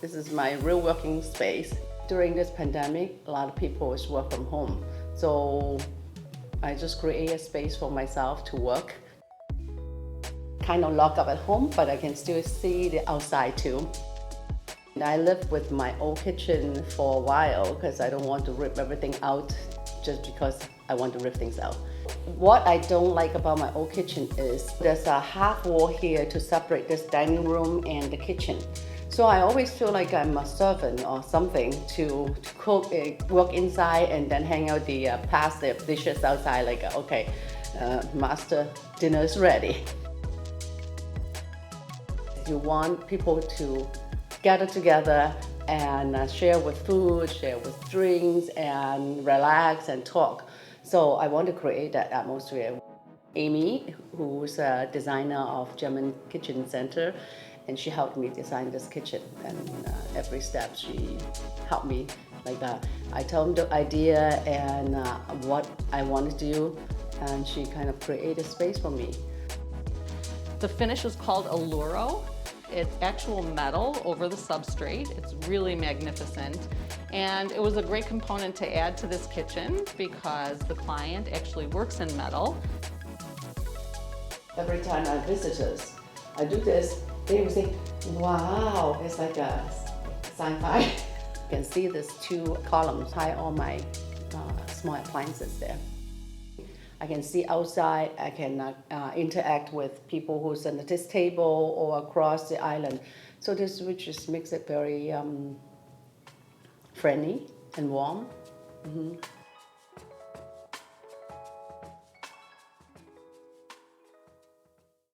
This is my real working space. During this pandemic, a lot of people is work from home. So I just create a space for myself to work. Kind of locked up at home, but I can still see the outside too. And I lived with my old kitchen for a while because I don't want to rip everything out just because I want to rip things out. What I don't like about my old kitchen is there's a half wall here to separate this dining room and the kitchen. So I always feel like I'm a servant or something to cook, work inside and then hang out the pasta dishes outside like, okay, master dinner is ready. You want people to gather together and share with food, share with drinks, and relax and talk. So I want to create that atmosphere. Amy, who's a designer of German Kitchen Center, and she helped me design this kitchen. And every step she helped me like that. I told them the idea and what I want to do, and she kind of created space for me. The finish is called Alluro. It's actual metal over the substrate. It's really magnificent. And it was a great component to add to this kitchen because the client actually works in metal. Every time I have visitors, I do this, they will say, wow, it's like a sci-fi. You can see these two columns, hide all my small appliances there. I can see outside, I can interact with people who's at this table or across the island. So this which just makes it very friendly and warm. Mm-hmm.